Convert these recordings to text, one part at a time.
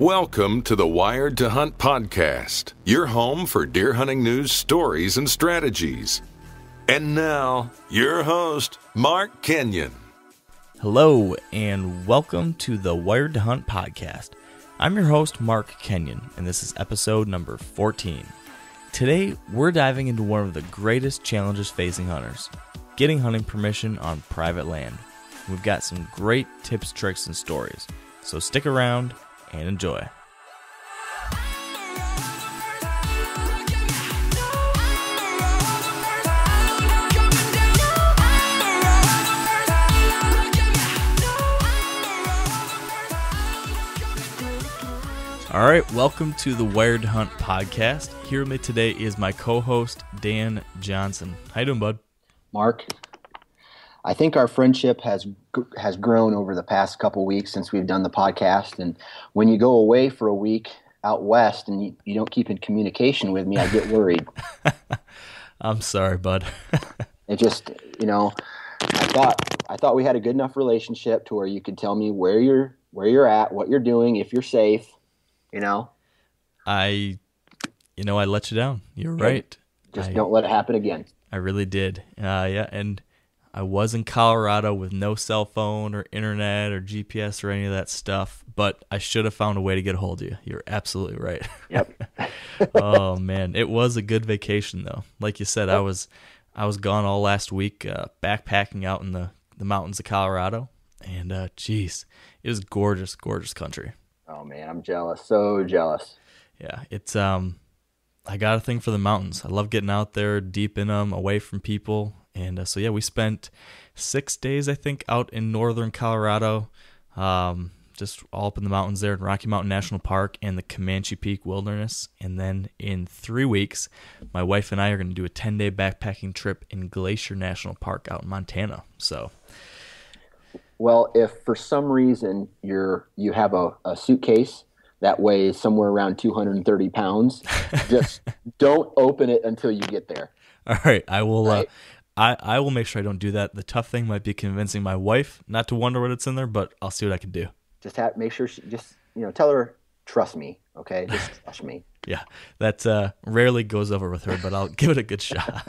Welcome to the Wired to Hunt podcast, your home for deer hunting news, stories, and strategies. And now, your host, Mark Kenyon. Hello, and welcome to the Wired to Hunt podcast. I'm your host, Mark Kenyon, and this is episode number 14. Today, we're diving into one of the greatest challenges facing hunters, getting hunting permission on private land. We've got some great tips, tricks, and stories, so stick around and enjoy. All right, welcome to the Wired to Hunt podcast. Here with me today is my co-host, Dan Johnson. How you doing, bud? Mark, I think our friendship has grown over the past couple weeks since we've done the podcast. And when you go away for a week out west and you don't keep in communication with me, I get worried. I'm sorry, bud. It just, I thought we had a good enough relationship to where you could tell me where you're at, what you're doing, if you're safe. I let you down. You're right. Just don't let it happen again. I really did. Yeah, and I was in Colorado with no cell phone or internet or GPS or any of that stuff, but I should have found a way to get a hold of you. You're absolutely right. Yep. Oh man, it was a good vacation though. Like you said, Yep. I was gone all last week, backpacking out in the mountains of Colorado, and it was gorgeous, gorgeous country. Oh man, I'm jealous. So jealous. Yeah, it's I got a thing for the mountains. I love getting out there, deep in them, away from people. And so we spent 6 days, I think, out in northern Colorado, just all up in the mountains there in Rocky Mountain National Park and the Comanche Peak Wilderness. And then in 3 weeks, my wife and I are going to do a 10-day backpacking trip in Glacier National Park out in Montana. So, well, if for some reason you have a suitcase that weighs somewhere around 230 pounds, just don't open it until you get there. All right, I will. Right? I will make sure I don't do that. The tough thing might be convincing my wife not to wonder what it's in there, but I'll see what I can do. Just make sure she tell her, trust me, okay? Just trust me. Yeah, that rarely goes over with her, but I'll give it a good shot.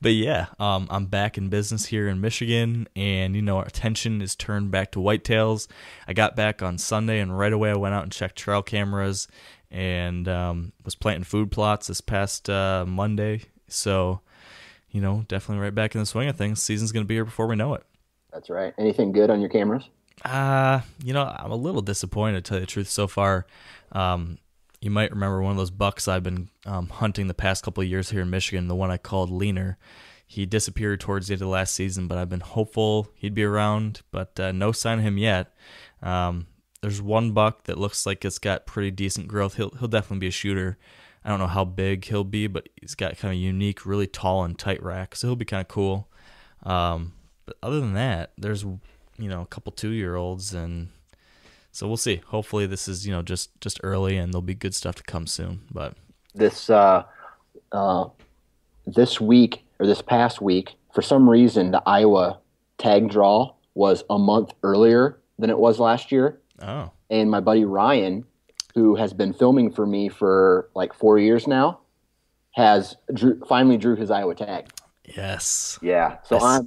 But yeah, I'm back in business here in Michigan, and our attention is turned back to whitetails. I got back on Sunday, and right away I went out and checked trail cameras, and was planting food plots this past Monday. So, definitely right back in the swing of things. Season's going to be here before we know it. That's right. Anything good on your cameras? I'm a little disappointed, to tell you the truth, so far. You might remember one of those bucks I've been hunting the past couple of years here in Michigan, the one I called Leaner. He disappeared towards the end of last season, but I've been hopeful he'd be around, but no sign of him yet. There's one buck that looks like it's got pretty decent growth. He'll definitely be a shooter. I don't know how big he'll be, but he's got kind of a unique, really tall and tight rack, so he'll be kind of cool. But other than that, there's a couple 2-year-olds, and so we'll see. Hopefully this is just early, and there'll be good stuff to come soon. But this week or this past week, for some reason, the Iowa tag draw was a month earlier than it was last year. Oh, and my buddy Ryan, who has been filming for me for like 4 years now, finally drew his Iowa tag. Yes. Yeah. So yes.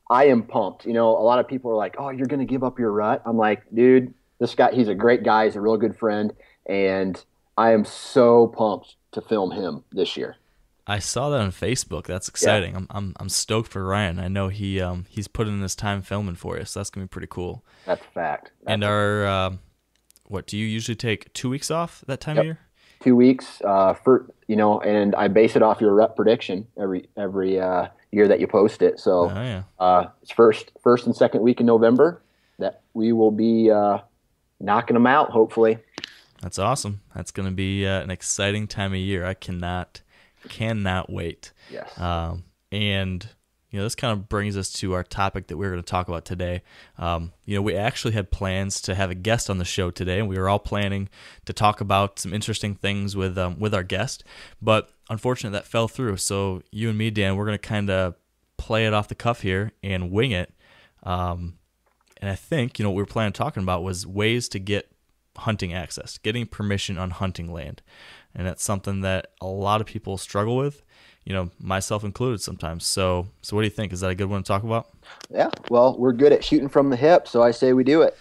I am pumped. A lot of people are like, "Oh, you're going to give up your rut." I'm like, dude, this guy, he's a great guy. He's a real good friend. And I am so pumped to film him this year. I saw that on Facebook. That's exciting. Yeah. I'm stoked for Ryan. I know he's put in his time filming for you, so that's going to be pretty cool. That's a fact. And what do you usually take 2 weeks off that time Yep. of year? 2 weeks and I base it off your rut prediction every year that you post it. So it's first and second week in November that we will be knocking them out, hopefully. That's awesome. That's going to be an exciting time of year. I cannot wait. Yes. And this kind of brings us to our topic that we're going to talk about today. We actually had plans to have a guest on the show today, and we were all planning to talk about some interesting things with our guest. But unfortunately, that fell through. So you and me, Dan, we're going to kind of play it off the cuff here and wing it. And I think what we were planning on talking about was ways to get hunting access, getting permission on hunting land. And that's something that a lot of people struggle with, myself included sometimes. So what do you think? Is that a good one to talk about? Yeah, well, we're good at shooting from the hip, so I say we do it.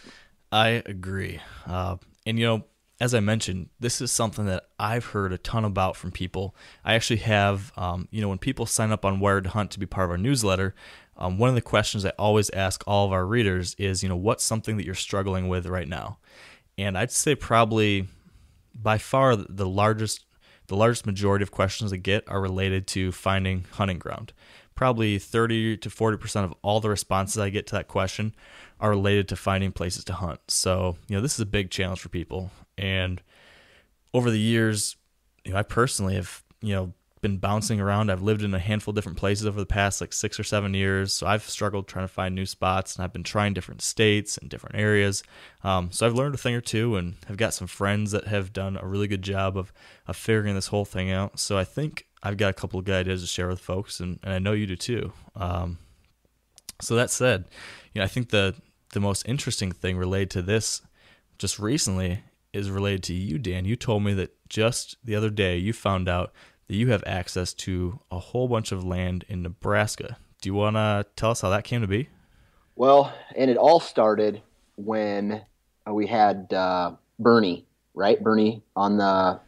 I agree. And as I mentioned, this is something that I've heard a ton about from people. I actually have, when people sign up on Wired to Hunt to be part of our newsletter, one of the questions I always ask all of our readers is, what's something that you're struggling with right now? And I'd say probably by far the largest majority of questions I get are related to finding hunting ground. Probably 30 to 40% of all the responses I get to that question are related to finding places to hunt. So, this is a big challenge for people. And over the years, I personally have, been bouncing around. I've lived in a handful of different places over the past 6 or 7 years. So I've struggled trying to find new spots, and I've been trying different states and different areas. So I've learned a thing or two, and I've got some friends that have done a really good job of figuring this whole thing out. So I think I've got a couple of good ideas to share with folks, and I know you do too. So that said, I think the most interesting thing related to this just recently is related to you, Dan. You told me that just the other day you found out that you have access to a whole bunch of land in Nebraska. Do you want to tell us how that came to be? Well, and it all started when we had Bernie, right? Bernie on the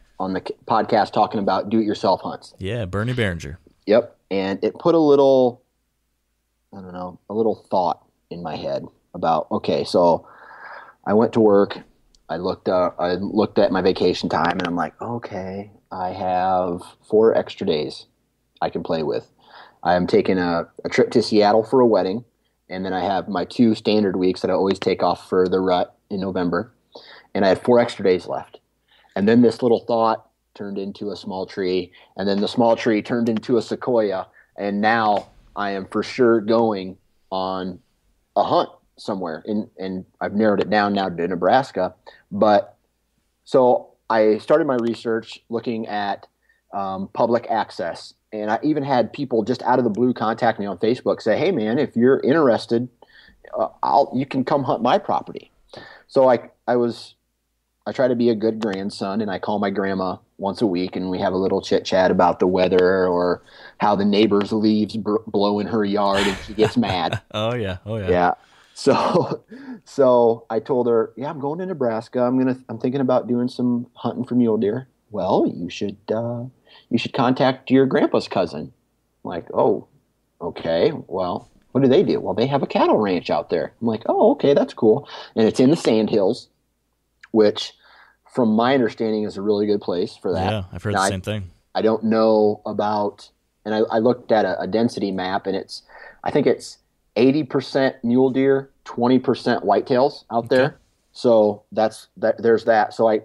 podcast talking about do-it-yourself hunts. Yeah, Bernie Behringer. Yep, and it put a little thought in my head about, okay, so I went to work. I looked at my vacation time, and I'm like, okay, I have 4 extra days I can play with. I am taking a trip to Seattle for a wedding, and then I have my 2 standard weeks that I always take off for the rut in November, and I had 4 extra days left. And then this little thought turned into a small tree, and then the small tree turned into a sequoia, and now I am for sure going on a hunt somewhere, and I've narrowed it down now to Nebraska. But so I started my research looking at public access, and I even had people just out of the blue contact me on Facebook, say, hey man, if you're interested, you can come hunt my property. So I try to be a good grandson, and I call my grandma once a week, and we have a little chit chat about the weather or how the neighbor's leaves blow in her yard and she gets mad. Oh yeah. Yeah. So I told her, yeah, I'm going to Nebraska. I'm thinking about doing some hunting for mule deer. Well, you should contact your grandpa's cousin. I'm like, oh, okay. Well, what do they do? Well, they have a cattle ranch out there. I'm like, oh, okay, that's cool. And it's in the Sandhills, which from my understanding is a really good place for that. Yeah, I've heard the same thing. I don't know about, and I looked at a density map, and I think it's 80% mule deer, 20% whitetails out there. So there's that. So I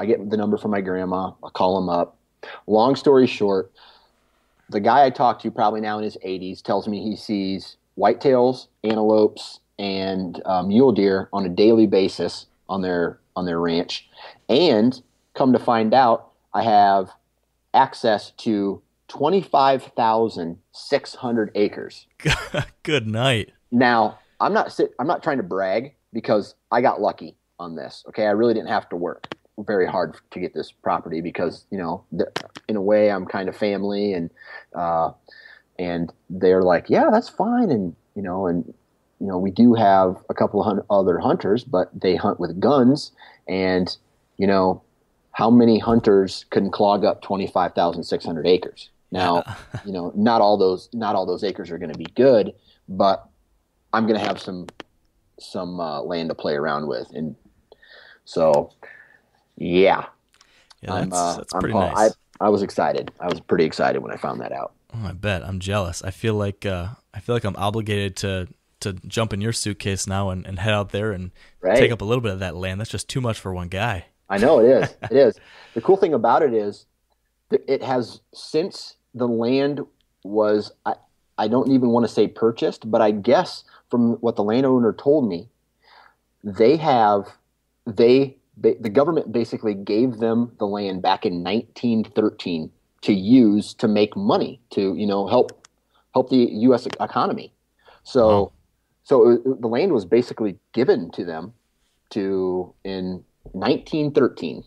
get the number from my grandma. I'll call him up. Long story short, the guy I talked to, probably now in his 80s, tells me he sees whitetails, antelopes, and mule deer on a daily basis on their ranch. And come to find out, I have access to 25,600 acres. Good night. Now, I'm not trying to brag, because I got lucky on this. Okay, I really didn't have to work very hard to get this property, because in a way I'm kind of family, and they're like, yeah, that's fine, and we do have a couple of other hunters, but they hunt with guns, and how many hunters can clog up 25,600 acres? Now, not all those acres are going to be good, but I'm going to have some land to play around with, and so yeah, that's pretty nice. I was excited. I was pretty excited when I found that out. Oh, I bet. I'm jealous. I feel like I'm obligated to jump in your suitcase now and head out there and take up a little bit of that land. That's just too much for one guy. I know it is. It is. The cool thing about it is that it has, since the land was, I don't even want to say purchased, but I guess from what the landowner told me, the government basically gave them the land back in 1913 to use to make money, to help the U.S. economy. So the land was basically given to them in 1913.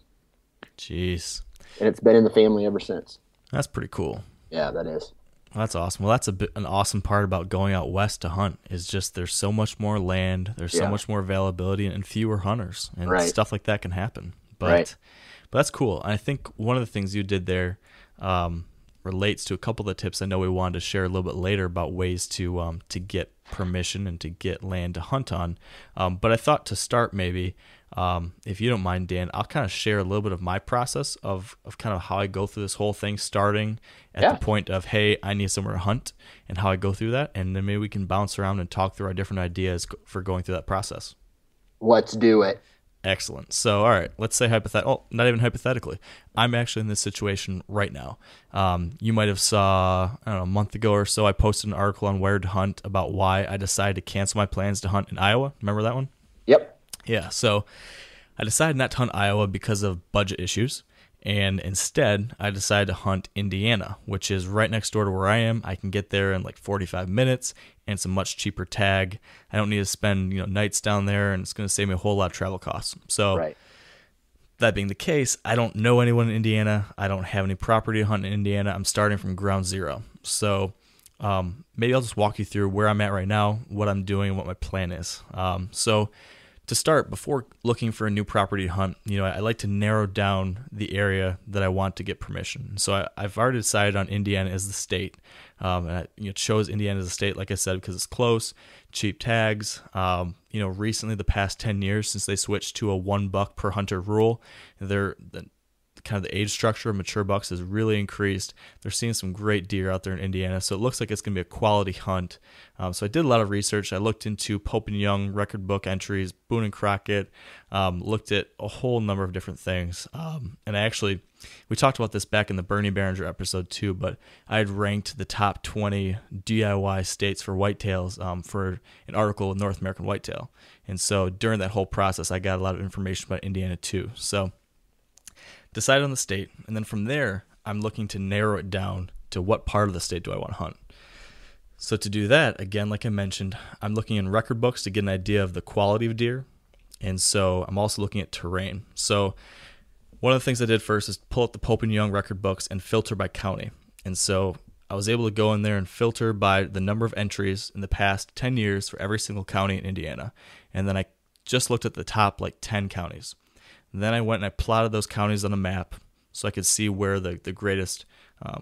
Jeez. And it's been in the family ever since. That's pretty cool. Yeah, that is. Well, that's awesome. Well, that's an awesome part about going out west to hunt is just there's so much more land, there's so much more availability, and fewer hunters, and stuff like that can happen. But that's cool. And I think one of the things you did there relates to a couple of the tips I know we wanted to share a little bit later about ways to get permission and to get land to hunt on. But I thought to start maybe, if you don't mind, Dan, I'll kind of share a little bit of my process of kind of how I go through this whole thing, starting at the point of, hey, I need somewhere to hunt, and how I go through that. And then maybe we can bounce around and talk through our different ideas for going through that process. Let's do it. Excellent. So, all right, let's say not even hypothetically. I'm actually in this situation right now. You might have saw, I don't know, a month ago or so, I posted an article on Where to Hunt about why I decided to cancel my plans to hunt in Iowa. Remember that one? Yep. Yeah, so I decided not to hunt Iowa because of budget issues, and instead I decided to hunt Indiana, which is right next door to where I am. I can get there in like 45 minutes, and it's a much cheaper tag. I don't need to spend nights down there, and it's going to save me a whole lot of travel costs. So that being the case, I don't know anyone in Indiana. I don't have any property to hunt in Indiana. I'm starting from ground zero. So maybe I'll just walk you through where I'm at right now, what I'm doing, and what my plan is. So to start, before looking for a new property to hunt, I like to narrow down the area that I want to get permission. So I've already decided on Indiana as the state. And I chose Indiana as a state, like I said, because it's close, cheap tags. Recently, the past 10 years since they switched to a $1 per hunter rule, kind of the age structure of mature bucks has really increased. They're seeing some great deer out there in Indiana, so it looks like it's going to be a quality hunt. So I did a lot of research. I looked into Pope and Young record book entries, Boone and Crockett, looked at a whole number of different things. And we talked about this back in the Bernie Behringer episode too, but I had ranked the top 20 DIY states for whitetails for an article in North American Whitetail. And so during that whole process, I got a lot of information about Indiana too. So decided on the state, and then from there, I'm looking to narrow it down to what part of the state do I want to hunt. So to do that, again, like I mentioned, I'm looking in record books to get an idea of the quality of deer, and so I'm also looking at terrain. So one of the things I did first is pull up the Pope and Young record books and filter by county. And so I was able to go in there and filter by the number of entries in the past 10 years for every single county in Indiana. And then I just looked at the top 10 counties. Then I went and I plotted those counties on a map so I could see where the greatest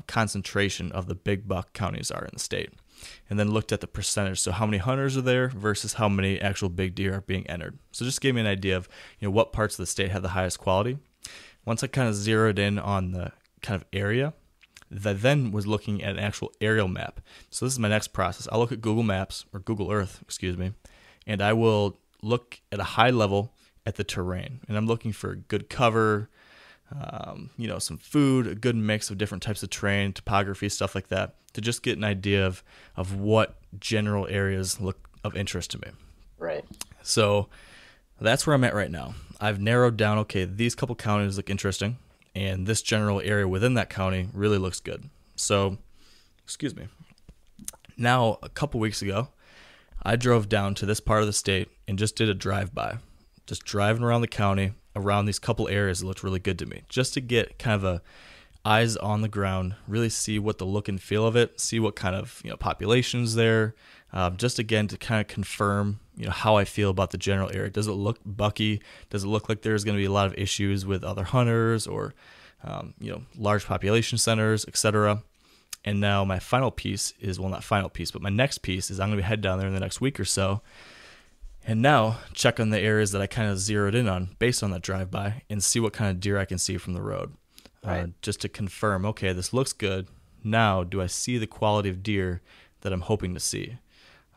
concentration of the big buck counties are in the state. And then looked at the percentage, so how many hunters are there versus how many actual big deer are being entered. So just gave me an idea of what parts of the state have the highest quality. Once I kind of zeroed in on the kind of area, I then was looking at an actual aerial map. So this is my next process. I'll look at Google Maps, or Google Earth, and I will look at a high level at the terrain, and I'm looking for good cover, some food, a good mix of different types of terrain, topography, stuff like that, to just get an idea of what general areas look of interest to me. Right. So that's where I'm at right now. I've narrowed down, okay, these couple counties look interesting, and this general area within that county really looks good. So, now, a couple weeks ago, I drove down to this part of the state and just did a drive-by. Just driving around the county, around these couple areas that looked really good to me, just to get kind of a eyes on the ground, really see what the look and feel of it, see what kind of population's there, just again to kind of confirm how I feel about the general area. Does it look bucky? Does it look like there's going to be a lot of issues with other hunters or large population centers, etc.? And now my final piece is, well, not final piece, but my next piece is I'm going to head down there in the next week or so. And now check on the areas that I kind of zeroed in on based on that drive-by and see what kind of deer I can see from the road. Right. Just to confirm, okay, this looks good. Now, do I see the quality of deer that I'm hoping to see?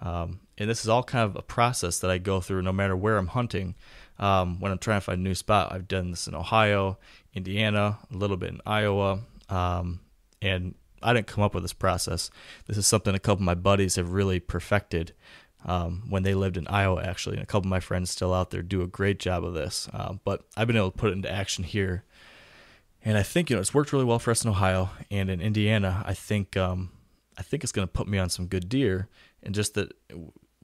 And this is all kind of a process that I go through no matter where I'm hunting. When I'm trying to find a new spot, I've done this in Ohio, Indiana, a little bit in Iowa, and I didn't come up with this process. This is something a couple of my buddies have really perfected when they lived in Iowa, actually, and a couple of my friends still out there do a great job of this. But I've been able to put it into action here, and I think it's worked really well for us in Ohio and in Indiana. I think it's going to put me on some good deer, and just that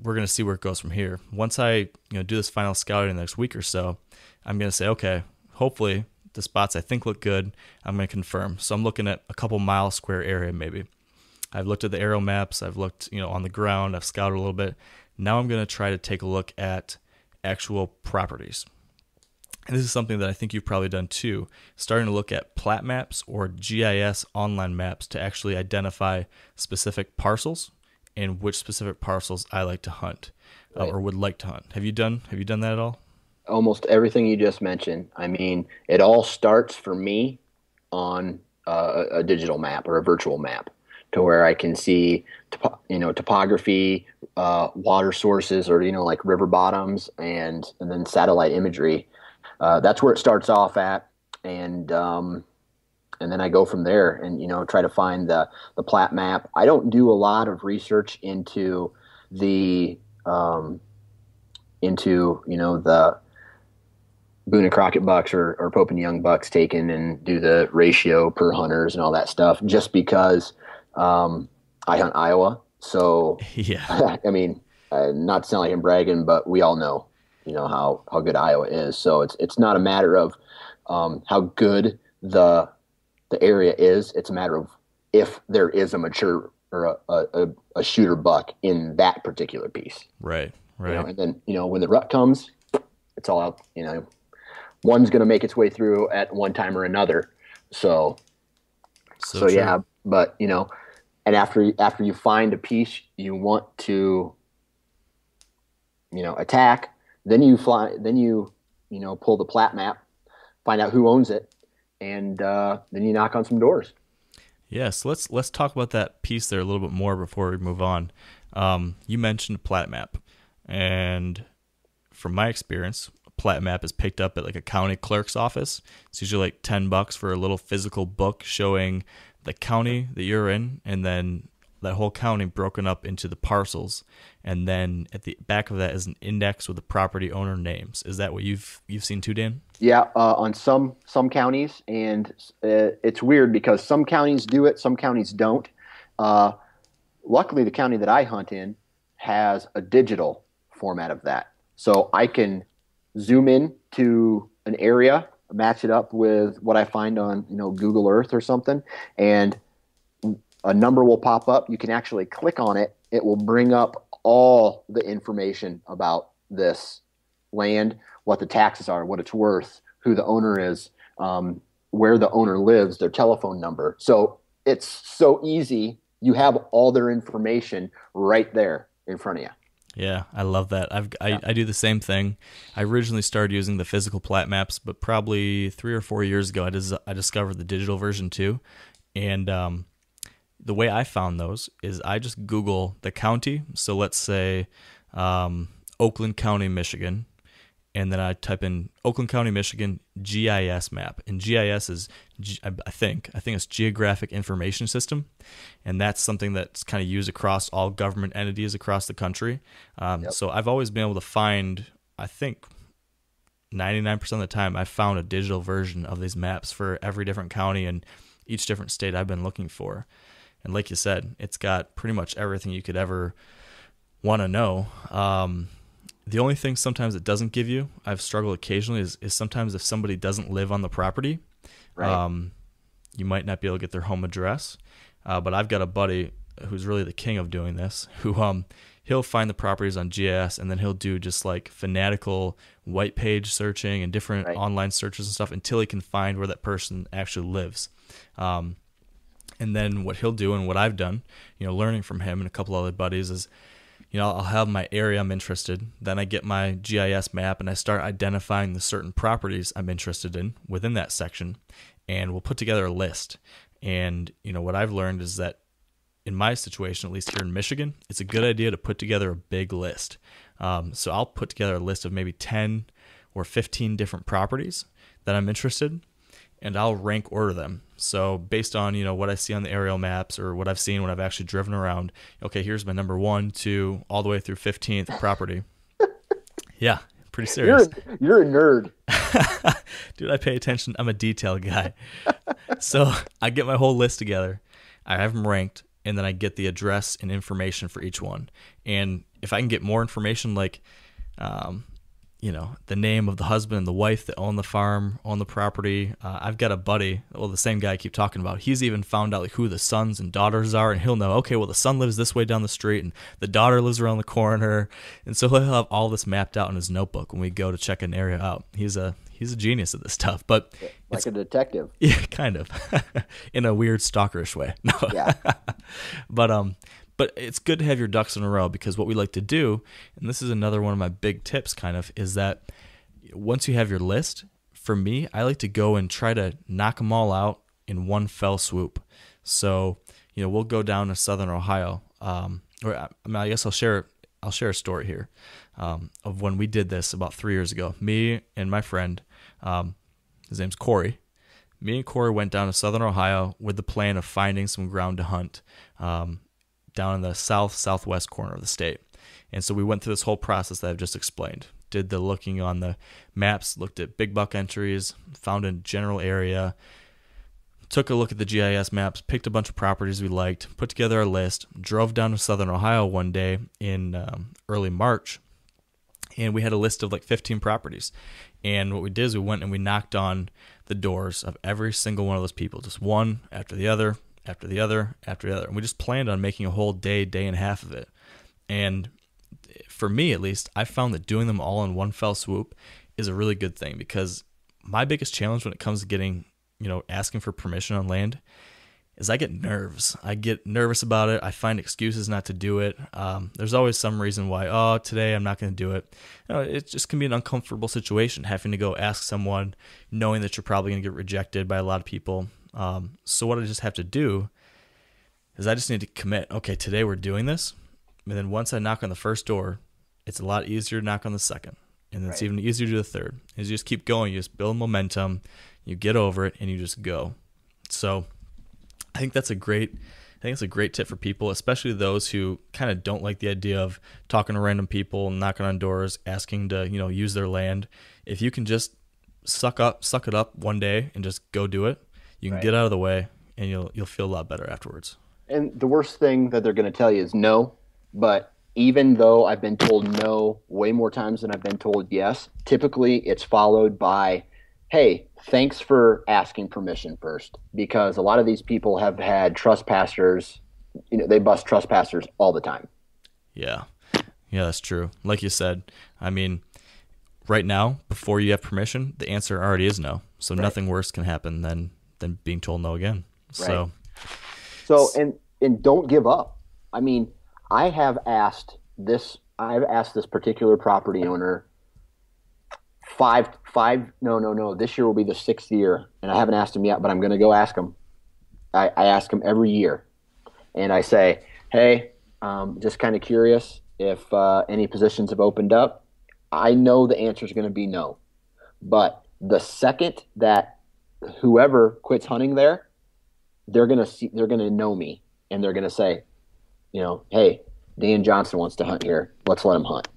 we're going to see where it goes from here. Once I do this final scouting in the next week or so, I'm going to say, okay, hopefully the spots I think look good, I'm going to confirm. So I'm looking at a couple mile square area maybe. I've looked at the aerial maps. I've looked on the ground. I've scouted a little bit. Now I'm going to try to take a look at actual properties. And this is something that I think you've probably done too, starting to look at plat maps or GIS online maps to actually identify specific parcels and which specific parcels I like to hunt or would like to hunt. Have you done that at all? Almost everything you just mentioned. I mean, it all starts for me on a digital map or a virtual map, to where I can see topography, water sources, or like river bottoms, and then satellite imagery. That's where it starts off at, and then I go from there and try to find the plat map. I don't do a lot of research into the Boone and Crockett bucks or Pope and Young bucks taken and do the ratio per hunters and all that stuff, just because I hunt Iowa. So yeah, I mean, not to sound like I'm bragging, but we all know how good Iowa is. So it's not a matter of how good the area is. It's a matter of if there is a mature or a shooter buck in that particular piece. Right. And then when the rut comes, it's all out. One's going to make its way through at one time or another. So yeah, but and after you find a piece you want to attack, then you pull the plat map, find out who owns it, and then you knock on some doors. Yes, let's talk about that piece there a little bit more before we move on. You mentioned plat map, and from my experience, a plat map is picked up at like a county clerk's office. It's usually like $10 for a little physical book showing the county that you're in, and then that whole county broken up into the parcels, and then at the back of that is an index with the property owner names. Is that what you've seen too, Dan? Yeah, on some counties, and it's weird because some counties do it, some counties don't. Luckily, the county that I hunt in has a digital format of that, so I can zoom in to an area, match it up with what I find on Google Earth or something, and a number will pop up. You can actually click on it. It will bring up all the information about this land, what the taxes are, what it's worth, who the owner is, where the owner lives, their telephone number. So it's so easy. You have all their information right there in front of you. Yeah, I love that. I do the same thing. I originally started using the physical plat maps, but probably 3 or 4 years ago, I discovered the digital version too. And the way I found those is I just Google the county. So let's say Oakland County, Michigan, and then I type in Oakland County, Michigan GIS map. And GIS is, I think it's Geographic Information System, and that's something that's kind of used across all government entities across the country. So I've always been able to find, I think 99% of the time, I found a digital version of these maps for every different county and each different state I've been looking for. And like you said, it's got pretty much everything you could ever want to know. The only thing sometimes it doesn't give you, I've struggled occasionally, is sometimes if somebody doesn't live on the property, right, you might not be able to get their home address. But I've got a buddy who's really the king of doing this, who he'll find the properties on GIS, and then he'll do just like fanatical white page searching and different online searches and stuff until he can find where that person actually lives. And then what he'll do, and what I've done, learning from him and a couple other buddies, is I'll have my area I'm interested. Then I get my GIS map and I start identifying the certain properties I'm interested in within that section, and we'll put together a list. And what I've learned is that in my situation, at least here in Michigan, it's a good idea to put together a big list. So I'll put together a list of maybe 10 or 15 different properties that I'm interested in, and I'll rank order them. So based on, what I see on the aerial maps or what I've seen when I've actually driven around, okay, here's my number 1, 2, all the way through 15th property. Yeah, pretty serious. You're a nerd. Dude, I pay attention. I'm a detail guy. So I get my whole list together. I have them ranked, and then I get the address and information for each one. And if I can get more information, like, the name of the husband and the wife that own the farm, own the property. I've got a buddy, the same guy I keep talking about. He's even found out like who the sons and daughters are, and he'll know, okay, well, the son lives this way down the street and the daughter lives around the corner. And so he'll have all this mapped out in his notebook when we go to check an area out. He's a genius at this stuff, but like a detective. Yeah, kind of in a weird stalkerish way. No. Yeah. But it's good to have your ducks in a row, because what we like to do, and this is another one of my big tips kind of, is that once you have your list, for me, I like to go and try to knock them all out in one fell swoop. So, we'll go down to Southern Ohio. I guess I'll share a story here of when we did this about 3 years ago. Me and my friend, his name's Corey. Me and Corey went down to Southern Ohio with the plan of finding some ground to hunt down in the southwest corner of the state. And so we went through this whole process that I've just explained. Did the looking on the maps, looked at big buck entries, found a general area, took a look at the GIS maps, picked a bunch of properties we liked, put together a list, drove down to Southern Ohio one day in early March, and we had a list of like 15 properties. And what we did is we went and we knocked on the doors of every single one of those people, just one after the other, after the other, after the other. And we just planned on making a whole day and a half of it. And for me, at least, I found that doing them all in one fell swoop is a really good thing, because my biggest challenge when it comes to getting, asking for permission on land is I get nerves. I get nervous about it. I find excuses not to do it. There's always some reason why, today I'm not going to do it. It just can be an uncomfortable situation, having to go ask someone, knowing that you're probably going to get rejected by a lot of people. So what I just have to do is I just need to commit. Okay, today we're doing this. And then once I knock on the first door, it's a lot easier to knock on the second. And then it's even easier to do the third. As you just keep going, you just build momentum, you get over it, and you just go. So I think that's a great tip for people, especially those who kind of don't like the idea of talking to random people, knocking on doors, asking to, use their land. If you can just suck it up one day and just go do it, you can get out of the way, and you'll feel a lot better afterwards. And the worst thing that they're going to tell you is no. But even though I've been told no way more times than I've been told yes, typically it's followed by, hey, thanks for asking permission first, because a lot of these people have had trespassers. They bust trespassers all the time. Yeah, that's true. Like you said, I mean, right now, before you have permission, the answer already is no. So nothing worse can happen than being told no again. Right. So and don't give up. I mean, I've asked this particular property owner this year will be the 6th year, and I haven't asked him yet, but I'm going to go ask him. I ask him every year, and I say, hey, just kind of curious if any positions have opened up. I know the answer is going to be no, but the second that whoever quits hunting there, they're going to know me, and they're going to say, hey, Dan Johnson wants to hunt here. Let's let him hunt.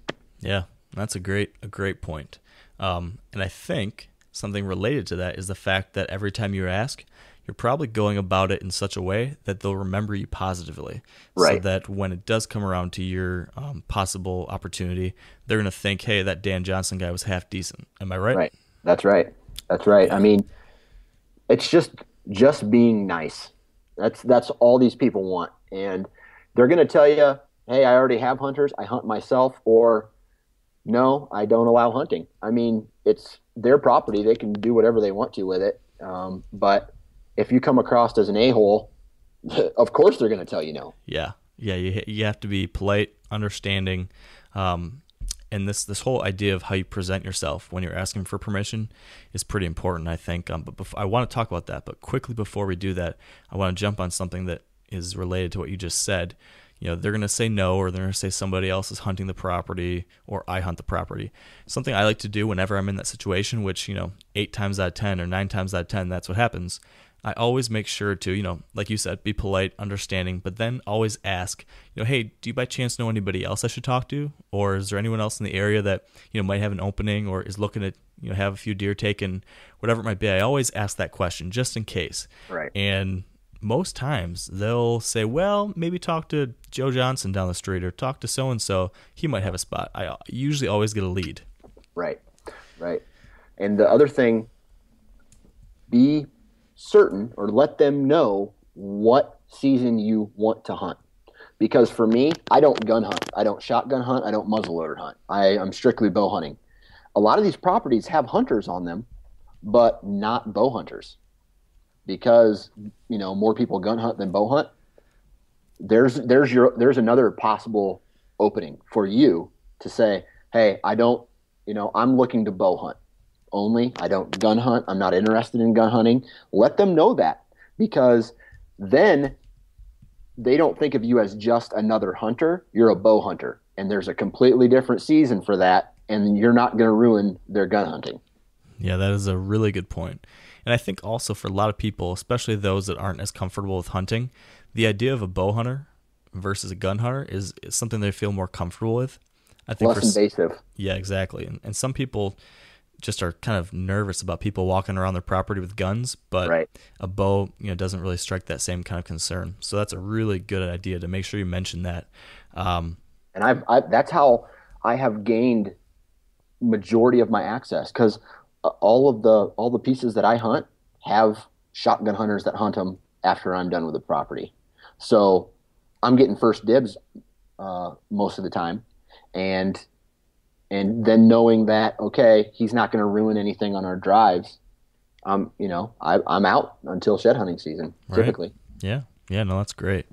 Yeah, that's a great point. And I think something related to that is the fact that every time you ask, you're probably going about it in such a way that they'll remember you positively. Right. So that when it does come around to your possible opportunity, they're going to think, hey, that Dan Johnson guy was half decent. Am I right? Right. That's right. I mean, it's just being nice. That's all these people want. And they're going to tell you, hey, I already have hunters. I hunt myself, or no, I don't allow hunting. I mean, it's their property. They can do whatever they want to with it. But if you come across as an a-hole, of course they're going to tell you no. Yeah. You have to be polite, understanding. And this whole idea of how you present yourself when you're asking for permission is pretty important, I think. But I want to talk about that. But quickly before we do that, I want to jump on something that is related to what you just said. They're going to say no, or they're going to say somebody else is hunting the property, or I hunt the property. Something I like to do whenever I'm in that situation, which, 8 times out of 10 or 9 times out of 10, that's what happens. I always make sure to, like you said, be polite, understanding, but then always ask, hey, do you by chance know anybody else I should talk to? Or is there anyone else in the area that, might have an opening, or is looking to, have a few deer taken, whatever it might be. I always ask that question just in case. Right. And most times they'll say, well, maybe talk to Joe Johnson down the street or talk to so-and-so. He might have a spot. I usually always get a lead. Right. And the other thing, be certain or let them know what season you want to hunt. Because for me, I don't gun hunt. I don't shotgun hunt. I don't muzzleloader hunt. I'm strictly bow hunting. A lot of these properties have hunters on them, but not bow hunters. Because, more people gun hunt than bow hunt. There's another possible opening for you to say, hey, I'm looking to bow hunt only. I don't gun hunt. I'm not interested in gun hunting. Let them know that, because then they don't think of you as just another hunter. You're a bow hunter, and there's a completely different season for that, and you're not going to ruin their gun hunting. Yeah, that is a really good point. And I think also for a lot of people, especially those that aren't as comfortable with hunting, the idea of a bow hunter versus a gun hunter is something they feel more comfortable with. I think less invasive. Yeah, exactly. And some people just are kind of nervous about people walking around their property with guns, but a bow, doesn't really strike that same kind of concern. So that's a really good idea to make sure you mention that. And that's how I have gained majority of my access, because all the pieces that I hunt have shotgun hunters that hunt them after I'm done with the property. So I'm getting first dibs most of the time, and then knowing that, okay, he's not going to ruin anything on our drives. I'm out until shed hunting season, typically. Yeah. No, that's great.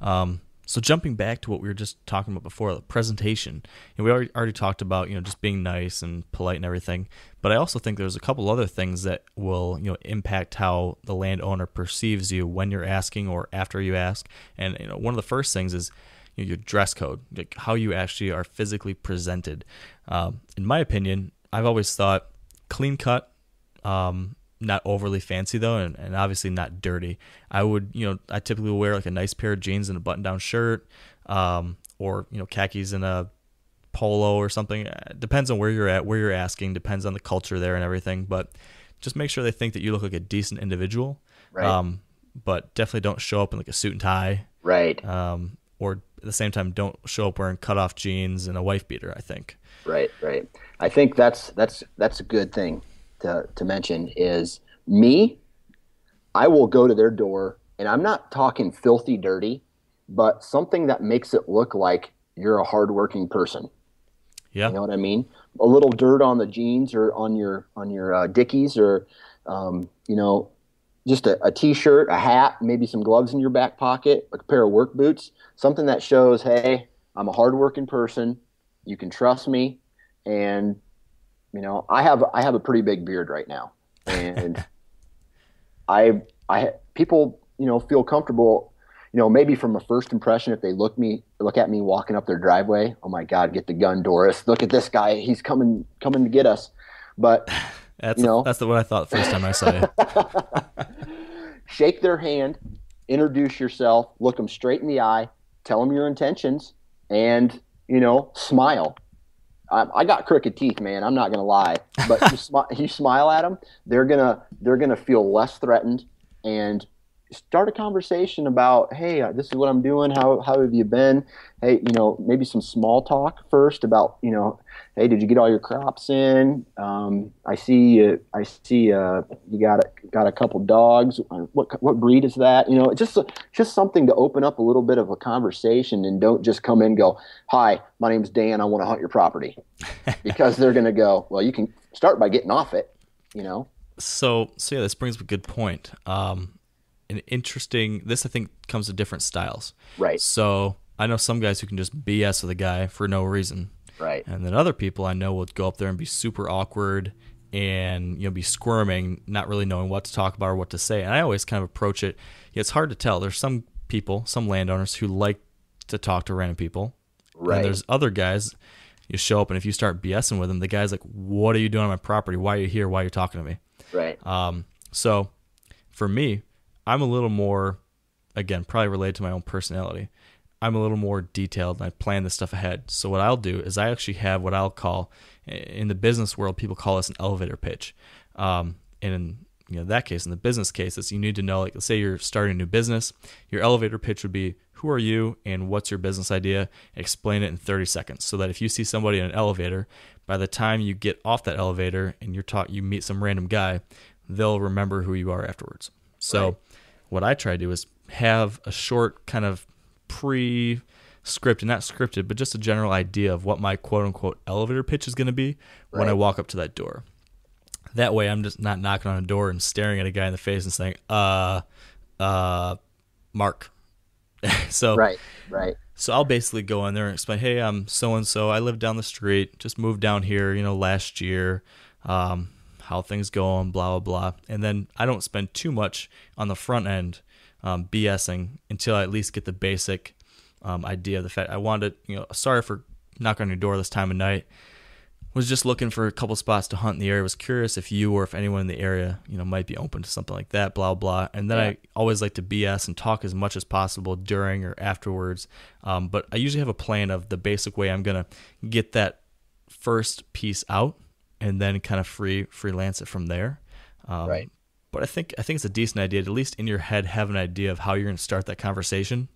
So jumping back to what we were just talking about before, the presentation, we already talked about, just being nice and polite and everything, but I also think there's a couple other things that will, impact how the landowner perceives you when you're asking or after you ask. And, one of the first things is your dress code, like how you actually are physically presented. In my opinion, I've always thought clean cut, not overly fancy though, and obviously not dirty. I would, I typically wear like a nice pair of jeans and a button-down shirt, or khakis and a polo or something. It depends on where you're at, where you're asking, depends on the culture there and everything. But just make sure they think that you look like a decent individual. Right. But definitely don't show up in like a suit and tie. Right. Or at the same time, don't show up wearing cut-off jeans and a wife beater, I think. Right. I think that's a good thing to mention is me. I will go to their door, and I'm not talking filthy dirty, but something that makes it look like you're a hardworking person. Yeah. You know what I mean? A little dirt on the jeans or on your Dickies, or just a t-shirt, a hat, maybe some gloves in your back pocket, a pair of work boots, something that shows, hey, I'm a hardworking person. You can trust me. And, I have a pretty big beard right now, and people, feel comfortable, maybe from a first impression, if they look at me walking up their driveway, oh my God, get the gun, Doris, look at this guy. He's coming to get us. But that's what I thought the first time I saw you. Shake their hand, introduce yourself, look them straight in the eye, tell them your intentions, and, smile. I got crooked teeth, man. I'm not going to lie, but you smile at them, they're going to feel less threatened, and start a conversation about, hey, this is what I'm doing. How have you been? Hey, maybe some small talk first about, hey, did you get all your crops in? I see you got a couple dogs. What breed is that? Just something to open up a little bit of a conversation, and don't just come in and go, hi, my name's Dan. I want to hunt your property, because they're going to go, well, you can start by getting off it, So yeah, this brings up a good point. This I think comes to different styles. Right. So I know some guys who can just BS with a guy for no reason. Right. And then other people I know will go up there and be super awkward and be squirming, not really knowing what to talk about or what to say. And I always kind of approach it. It's hard to tell. There's some people, some landowners who like to talk to random people. Right. And there's other guys, you show up and if you start BSing with them, the guy's like, what are you doing on my property? Why are you here? Why are you talking to me? Right. So for me, I'm a little more, again, probably related to my own personality. I'm a little more detailed, and I plan this stuff ahead. So what I'll do is I actually have what I'll call, in the business world, people call this an elevator pitch. And in that case, in the business cases, you need to know, like, let's say you're starting a new business, your elevator pitch would be, who are you and what's your business idea? Explain it in 30 seconds so that if you see somebody in an elevator, by the time you get off that elevator and you meet some random guy, they'll remember who you are afterwards. So what I try to do is have a short kind of pre-scripted, not scripted, but just a general idea of what my quote-unquote elevator pitch is going to be when I walk up to that door. That way I'm just not knocking on a door and staring at a guy in the face and saying, Mark. So Right. So I'll basically go in there and explain, hey, I'm so-and-so. I live down the street, just moved down here, last year, how things going, blah, blah, blah. And then I don't spend too much on the front end BSing until I at least get the basic idea of the fact I wanted, sorry for knocking on your door this time of night. Was just looking for a couple spots to hunt in the area. Was curious if you or if anyone in the area, might be open to something like that, blah, blah. And then I always like to BS and talk as much as possible during or afterwards. But I usually have a plan of the basic way I'm going to get that first piece out and then kind of freelance it from there. Right. But I think it's a decent idea to at least in your head have an idea of how you're going to start that conversation,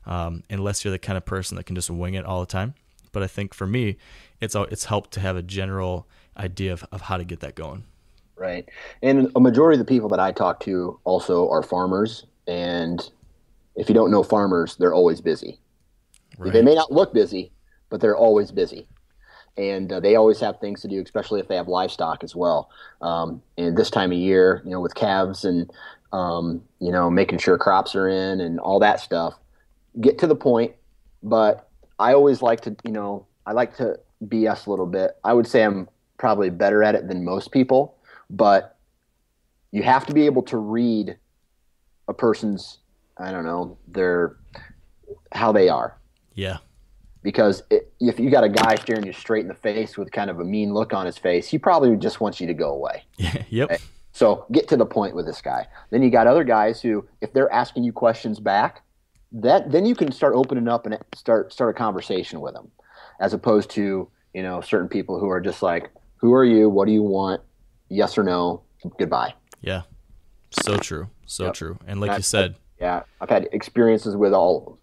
unless you're the kind of person that can just wing it all the time. But I think for me, it's helped to have a general idea of how to get that going. Right. And a majority of the people that I talk to also are farmers. And if you don't know farmers, they're always busy. Right. They may not look busy, but they're always busy. And they always have things to do, especially if they have livestock as well. And this time of year, with calves and, making sure crops are in and all that stuff, get to the point. But I always like to, I like to BS a little bit. I would say I'm probably better at it than most people, but you have to be able to read a person's, how they are. Yeah. Because if you got a guy staring you straight in the face with kind of a mean look on his face, he probably just wants you to go away. Yep. Okay? So get to the point with this guy. Then you got other guys who, if they're asking you questions back, then you can start opening up and start a conversation with them, as opposed to, certain people who are just like, who are you? What do you want? Yes or no? Goodbye. Yeah. So true. So true. And like you said. Yeah. I've had experiences with all of them.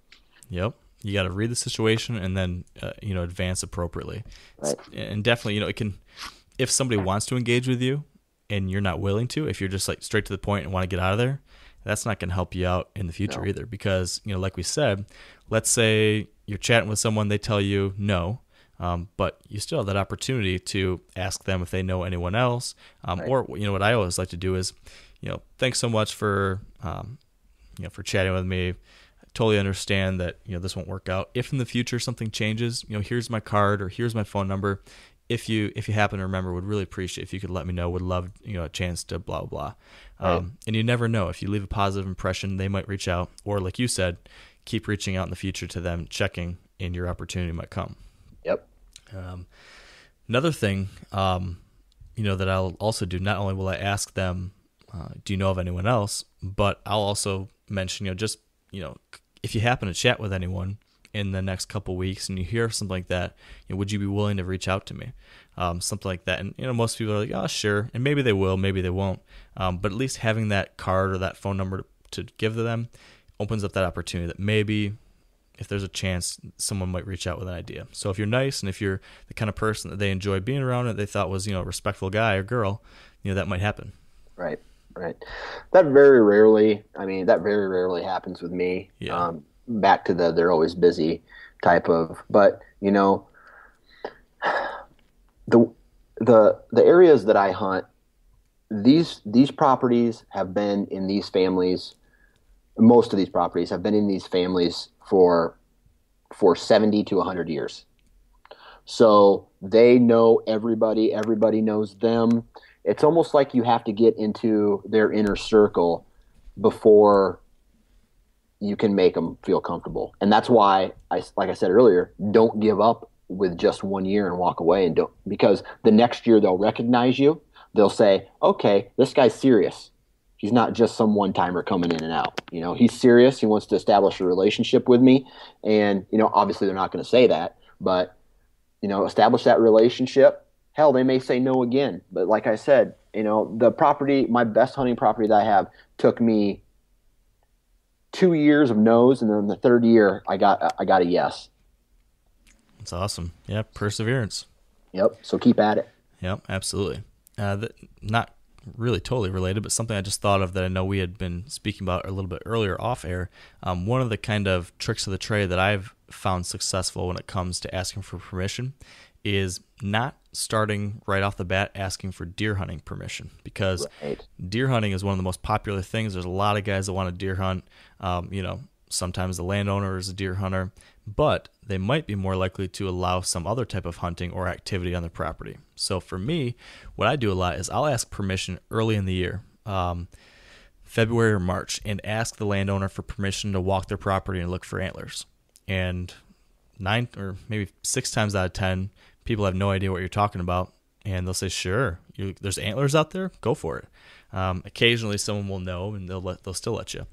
Yep. You got to read the situation and then, advance appropriately. Right. And definitely, it can, if somebody wants to engage with you and you're not willing to, if you're just like straight to the point and want to get out of there, that's not going to help you out in the future either. Because, like we said, let's say you're chatting with someone, they tell you no, but you still have that opportunity to ask them if they know anyone else. Or, what I always like to do is, thanks so much for chatting with me. Totally understand that, this won't work out. If in the future something changes, here's my card or here's my phone number. If you happen to remember, would really appreciate if you could let me know. Would love, a chance to blah, blah, blah. Right. And you never know. If you leave a positive impression, they might reach out. Or like you said, keep reaching out in the future to them, checking, and your opportunity might come. Yep. Another thing, that I'll also do, not only will I ask them, do you know of anyone else, but I'll also mention, if you happen to chat with anyone in the next couple weeks and you hear something like that, would you be willing to reach out to me? Something like that. And, most people are like, oh, sure. And maybe they will, maybe they won't. But at least having that card or that phone number to give to them opens up that opportunity that maybe if there's a chance, someone might reach out with an idea. So if you're nice and if you're the kind of person that they enjoy being around and they thought was, a respectful guy or girl, that might happen. Right. That very rarely happens with me. Yeah. Back to they're always busy type of, but the areas that I hunt, these properties have been in these families. Most of these properties have been in these families for 70 to 100 years. So they know everybody. Everybody knows them. It's almost like you have to get into their inner circle before you can make them feel comfortable. And that's why, like I said earlier, don't give up with just 1 year and walk away, because the next year they'll recognize you. They'll say, okay, this guy's serious. He's not just some one-timer coming in and out. He's serious. He wants to establish a relationship with me. And, obviously they're not going to say that, but, establish that relationship. Hell, they may say no again. But like I said, the property, my best hunting property that I have, took me 2 years of no's, and then the third year I got a yes. That's awesome. Yeah, perseverance. Yep. So keep at it. Yep, absolutely. Not really totally related, but something I just thought of that I know we had been speaking about a little bit earlier off air. One of the kind of tricks of the trade that I've found successful when it comes to asking for permission is not starting right off the bat asking for deer hunting permission, because deer hunting is one of the most popular things. There's a lot of guys that want to deer hunt. Sometimes the landowner is a deer hunter, but they might be more likely to allow some other type of hunting or activity on their property. So for me, what I do a lot is I'll ask permission early in the year, February or March, and ask the landowner for permission to walk their property and look for antlers. And 9 or maybe 6 times out of 10, people have no idea what you're talking about, and they'll say, "Sure, there's antlers out there. Go for it." Occasionally, someone will know, and they'll still let you.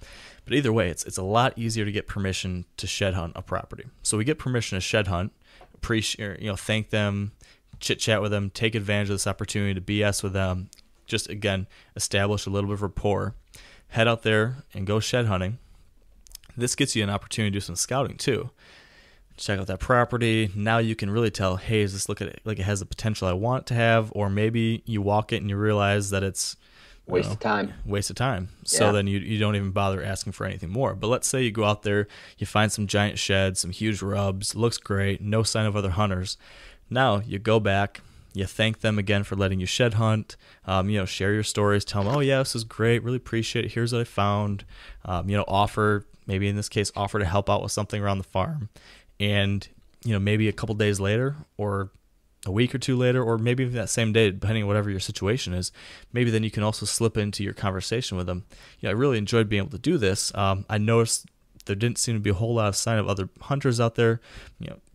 But either way, it's a lot easier to get permission to shed hunt a property. So we get permission to shed hunt, thank them, chit chat with them, take advantage of this opportunity to BS with them. Just again, establish a little bit of rapport. Head out there and go shed hunting. This gets you an opportunity to do some scouting too. Check out that property. Now you can really tell, hey, does this look like it has the potential I want it to have? Or maybe you walk it and you realize that it's waste of time. So then you don't even bother asking for anything more. But let's say you go out there, you find some giant sheds, some huge rubs, looks great, no sign of other hunters. Now you go back, you thank them again for letting you shed hunt, share your stories, tell them, oh yeah, this is great, really appreciate it, here's what I found, offer, maybe in this case, offer to help out with something around the farm. And, maybe a couple days later or a week or two later, or maybe even that same day, depending on whatever your situation is, maybe then you can also slip into your conversation with them. I really enjoyed being able to do this. I noticed there didn't seem to be a whole lot of sign of other hunters out there.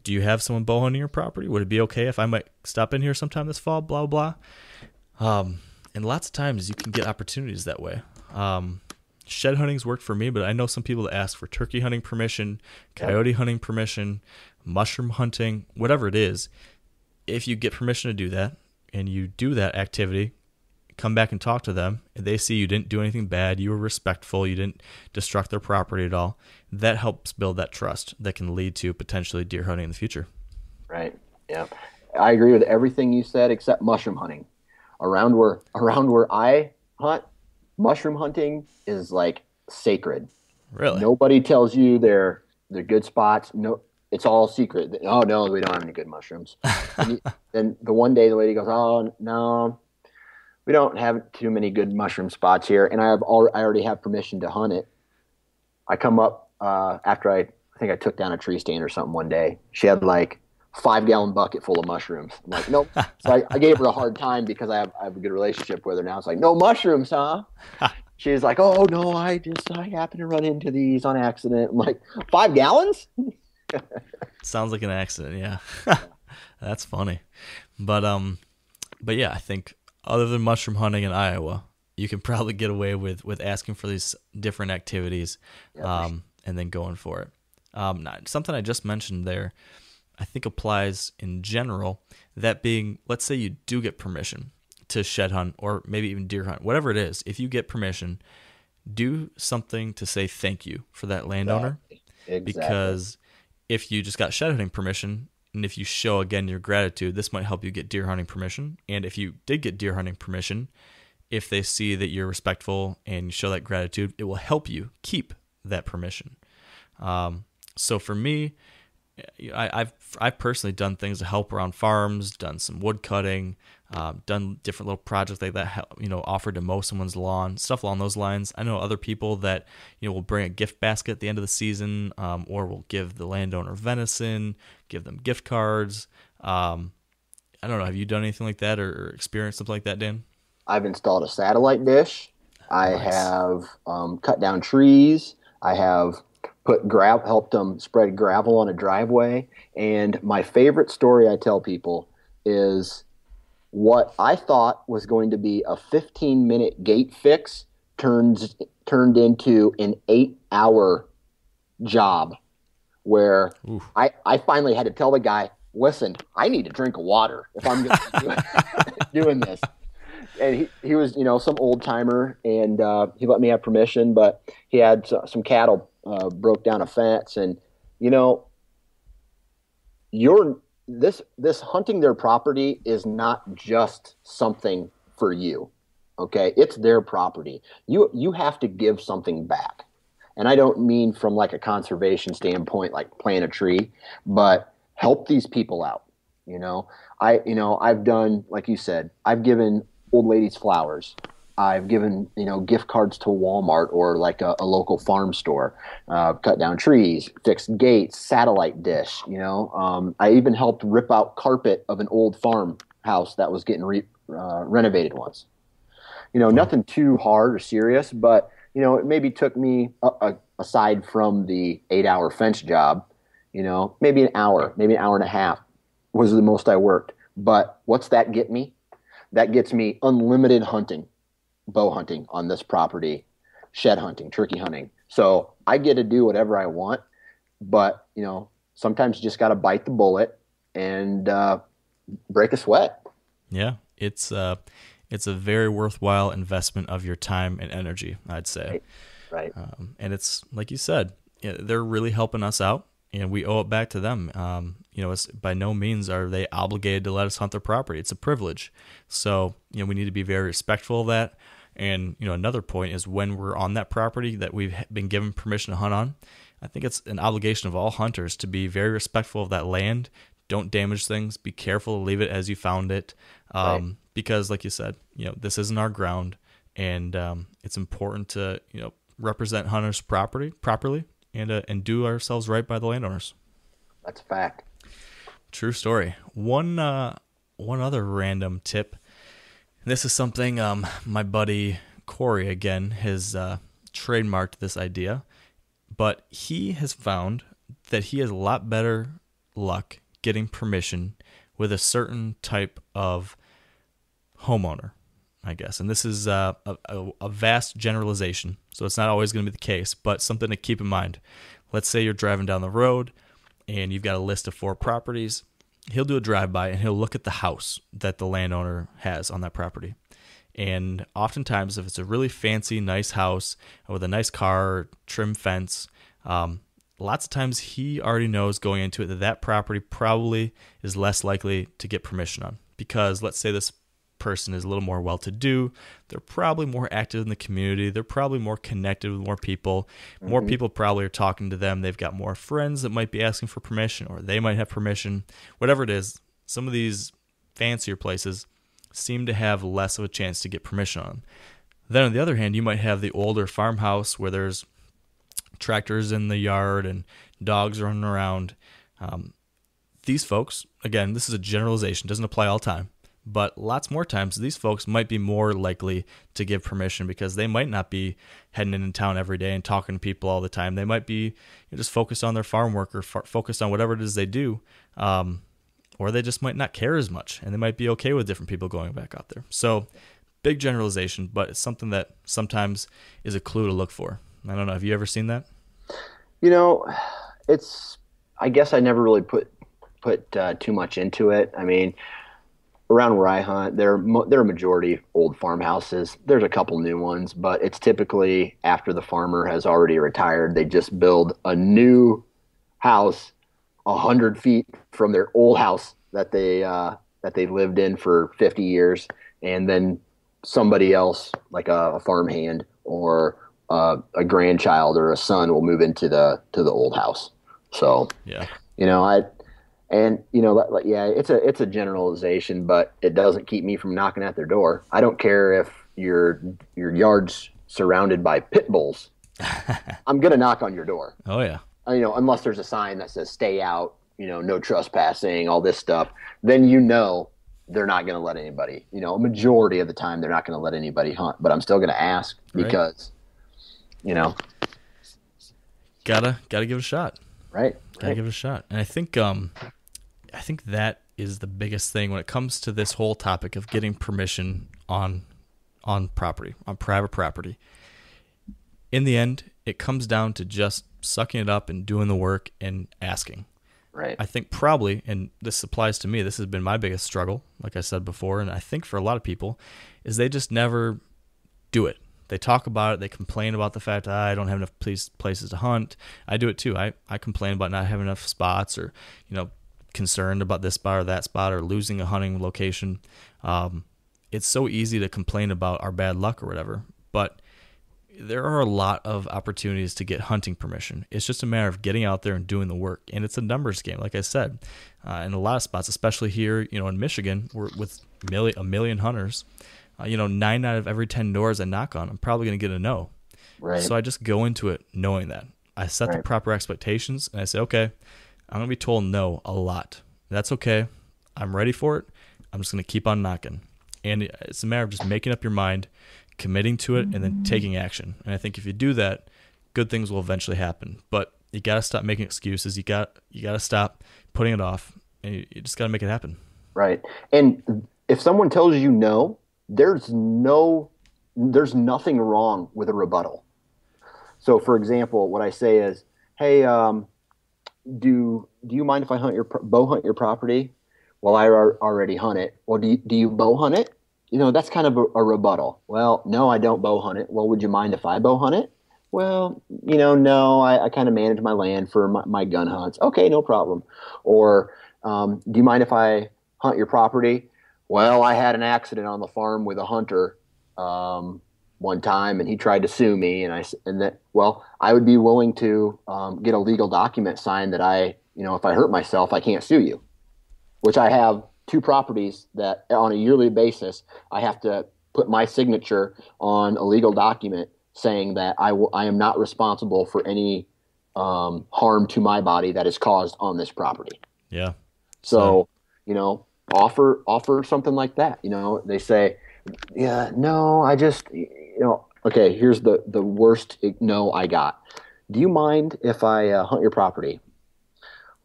Do you have someone bow hunting your property? Would it be okay if I might stop in here sometime this fall? Blah, blah, blah. And lots of times you can get opportunities that way. Shed hunting's worked for me, but I know some people that ask for turkey hunting permission, coyote hunting permission, mushroom hunting, whatever it is. If you get permission to do that and you do that activity, come back and talk to them, and they see you didn't do anything bad, you were respectful, you didn't destruct their property at all, that helps build that trust that can lead to potentially deer hunting in the future. Right. Yeah. I agree with everything you said except mushroom hunting. Around where I hunt, mushroom hunting is like sacred. Really? Nobody tells you they're good spots. No, it's all secret. Oh no, we don't have any good mushrooms. Then the one day the lady goes, "Oh no, we don't have too many good mushroom spots here," and I already have permission to hunt it. I come up after I think I took down a tree stand or something one day. She had like 5-gallon bucket full of mushrooms. I'm like, nope. So I gave her a hard time because I have a good relationship with her now. It's like, no mushrooms, huh? She's like, oh no, I happened to run into these on accident. I'm like, 5 gallons? Sounds like an accident, yeah. That's funny. But yeah, I think other than mushroom hunting in Iowa, you can probably get away with asking for these different activities, and then going for it. Something I just mentioned there, I think applies in general. That being, let's say you do get permission to shed hunt or maybe even deer hunt, whatever it is. If you get permission, do something to say thank you for that landowner. Exactly. Because if you just got shed hunting permission, and if you show again your gratitude, this might help you get deer hunting permission. And if you did get deer hunting permission, if they see that you're respectful and you show that gratitude, it will help you keep that permission. So for me, I've personally done things to help around farms, done some wood cutting, done different little projects like that, offered to mow someone's lawn, stuff along those lines. I know other people that, will bring a gift basket at the end of the season, or will give the landowner venison, give them gift cards. I don't know. Have you done anything like that or experienced something like that, Dan? I've installed a satellite dish. I have cut down trees. I have helped them spread gravel on a driveway. And my favorite story I tell people is what I thought was going to be a 15-minute gate fix turned into an 8-hour job where I finally had to tell the guy, listen, I need a drink of water if I'm going to be doing this. And he was, some old timer, and he let me have permission, but he had some cattle broke down a fence, and this hunting their property is not just something for you. Okay, it's their property. You have to give something back, and I don't mean from like a conservation standpoint, like plant a tree, but help these people out. I've done, like you said, I've given old ladies flowers. I've given, gift cards to Walmart or like a local farm store, cut down trees, fixed gates, satellite dish, I even helped rip out carpet of an old farmhouse that was getting renovated once. Nothing too hard or serious, but, it maybe took me, aside from the 8-hour fence job, maybe an hour and a half was the most I worked. But what's that get me? That gets me unlimited hunting, bow hunting on this property, shed hunting, turkey hunting. So I get to do whatever I want, but, sometimes you just got to bite the bullet and break a sweat. Yeah, it's a very worthwhile investment of your time and energy, I'd say. Right. And it's like you said, they're really helping us out, and we owe it back to them. It's by no means are they obligated to let us hunt their property. It's a privilege. So, we need to be very respectful of that. And, another point is when we're on that property that we've been given permission to hunt on, I think it's an obligation of all hunters to be very respectful of that land. Don't damage things. Be careful to leave it as you found it. Right. Because like you said, this isn't our ground, and it's important to, represent hunters' property properly and do ourselves right by the landowners. That's a fact. True story. One other random tip. This is something my buddy Corey, again, has trademarked this idea, but he has found that he has a lot better luck getting permission with a certain type of homeowner, I guess. And this is a vast generalization, so it's not always going to be the case, but something to keep in mind. Let's say you're driving down the road and you've got a list of 4 properties. He'll do a drive-by and he'll look at the house that the landowner has on that property. And oftentimes, if it's a really fancy, nice house with a nice car, trim fence, lots of times he already knows going into it that property probably is less likely to get permission on. Because let's say this person is a little more well-to-do, they're probably more active in the community, they're probably more connected with more people, more people probably are talking to them, they've got more friends that might be asking for permission, or they might have permission, whatever it is. Some of these fancier places seem to have less of a chance to get permission on them. Then on the other hand, you might have the older farmhouse where there's tractors in the yard and dogs running around. These folks, again, this is a generalization, doesn't apply all the time, but lots more times these folks might be more likely to give permission because they might not be heading into town every day and talking to people all the time. They might be just focused on their farm work or focused on whatever it is they do, or they just might not care as much, and they might be okay with different people going back out there. So big generalization, but it's something that sometimes is a clue to look for. I don't know. Have you ever seen that? I guess I never really put too much into it. I mean, around where I hunt, they're a majority old farmhouses. There's a couple new ones, but it's typically after the farmer has already retired. They just build a new house 100 feet from their old house that they've lived in for 50 years, and then somebody else, like a farmhand or a grandchild or a son, will move into the old house. So yeah, it's a generalization, but it doesn't keep me from knocking at their door. I don't care if your yard's surrounded by pit bulls. I'm gonna knock on your door. Oh yeah. Unless there's a sign that says "Stay out," no trespassing, all this stuff. Then they're not gonna let anybody. A majority of the time they're not gonna let anybody hunt. But I'm still gonna ask because, gotta give it a shot. Right. Gotta give it a shot. And I think that is the biggest thing when it comes to this whole topic of getting permission on property, on private property. In the end, it comes down to just sucking it up and doing the work and asking. Right. I think probably, and this applies to me, this has been my biggest struggle, like I said before, and I think for a lot of people, is they just never do it. They talk about it. They complain about the fact I don't have enough places to hunt. I do it too. I complain about not having enough spots, or concerned about this spot or that spot, or losing a hunting location. It's so easy to complain about our bad luck or whatever, but there are a lot of opportunities to get hunting permission. It's just a matter of getting out there and doing the work. And it's a numbers game, like I said. In a lot of spots, especially here, in Michigan, we're with a million hunters. 9 out of every 10 doors I knock on, I'm probably going to get a no. Right. So I just go into it knowing that. I set the proper expectations, and I say, okay, I'm going to be told no a lot. That's okay. I'm ready for it. I'm just going to keep on knocking. And it's a matter of just making up your mind, committing to it, and then taking action. And I think if you do that, good things will eventually happen. But you got to stop making excuses. You got to stop putting it off, and you just got to make it happen. Right. And if someone tells you no, there's nothing wrong with a rebuttal. So, for example, what I say is, "Hey, do you mind if I bow hunt your property?" Well, I already hunt it. Well, do you bow hunt it? That's kind of a rebuttal. Well, no, I don't bow hunt it. Well, would you mind if I bow hunt it? Well, no, I kind of manage my land for my gun hunts. Okay, no problem. Or, do you mind if I hunt your property? Well, I had an accident on the farm with a hunter one time, and he tried to sue me, and I would be willing to get a legal document signed that if I hurt myself, I can't sue you. Which I have 2 properties that on a yearly basis, I have to put my signature on a legal document saying that I am not responsible for any harm to my body that is caused on this property. Yeah. So, offer something like that. They say, yeah, no, I just, okay, here's the worst no I got. Do you mind if I hunt your property?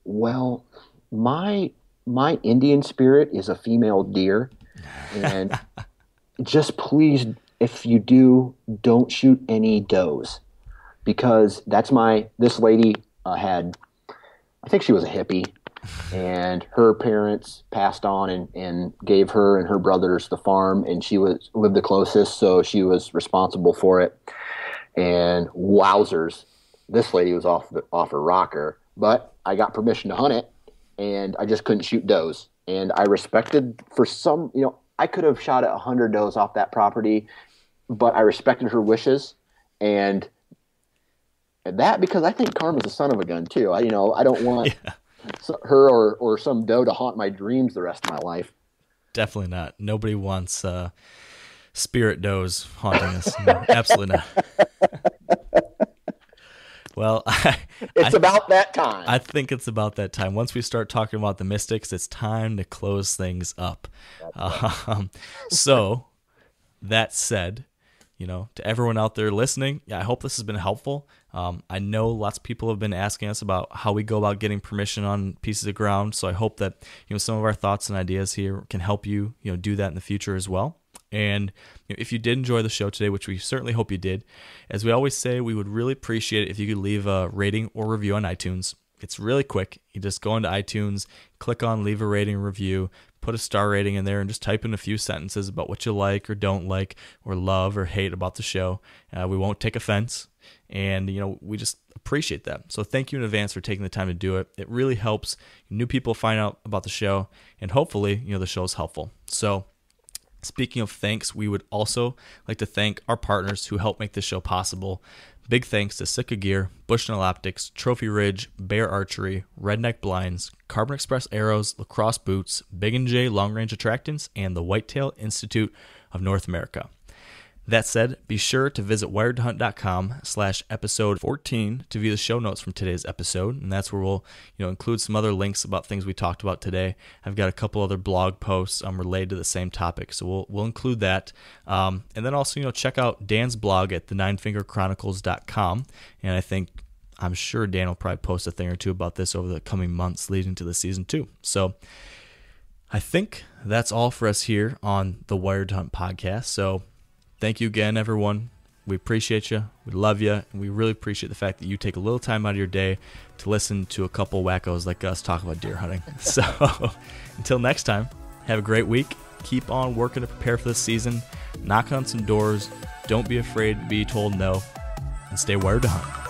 Well, my Indian spirit is a female deer, and just please, if you do, don't shoot any does, because this lady I think she was a hippie, and her parents passed on and gave her and her brothers the farm, and she lived the closest, so she was responsible for it. And wowzers, this lady was off her rocker, but I got permission to hunt it. And I just couldn't shoot does. And I respected I could have shot 100 does off that property, but I respected her wishes. And that, because I think karma's a son of a gun too. I don't want her or some doe to haunt my dreams the rest of my life. Definitely not. Nobody wants spirit does haunting us. No, absolutely not. Well, it's about that time. I think it's about that time. Once we start talking about the Mystics, it's time to close things up. So, that said, to everyone out there listening, I hope this has been helpful. I know lots of people have been asking us about how we go about getting permission on pieces of ground. So I hope that some of our thoughts and ideas here can help you do that in the future as well. And if you did enjoy the show today, which we certainly hope you did, as we always say, we would really appreciate it if you could leave a rating or review on iTunes. It's really quick. You just go into iTunes, click on leave a rating or review, put a star rating in there, and just type in a few sentences about what you like or don't like or love or hate about the show. We won't take offense, and we just appreciate that. So thank you in advance for taking the time to do it. It really helps new people find out about the show, and hopefully the show is helpful. So speaking of thanks, we would also like to thank our partners who help make this show possible. Big thanks to Sitka Gear, Bushnell Optics, Trophy Ridge, Bear Archery, Redneck Blinds, Carbon Express Arrows, Lacrosse Boots, Big & J Long Range Attractants, and the Whitetail Institute of North America. That said, be sure to visit wiredtohunt.com/episode 14 to view the show notes from today's episode, and that's where we'll include some other links about things we talked about today. I've got a couple other blog posts related to the same topic, so we'll include that. And then also check out Dan's blog at the9fingerchronicles.com, and I'm sure Dan will probably post a thing or two about this over the coming months leading to the season 2. So I think that's all for us here on the Wired to Hunt podcast. So thank you again, everyone, We appreciate you. We love you. And we really appreciate the fact that you take a little time out of your day to listen to a couple wackos like us talk about deer hunting. So until next time, have a great week. Keep on working to prepare for this season. Knock on some doors. Don't be afraid to be told no. And stay wired to hunt.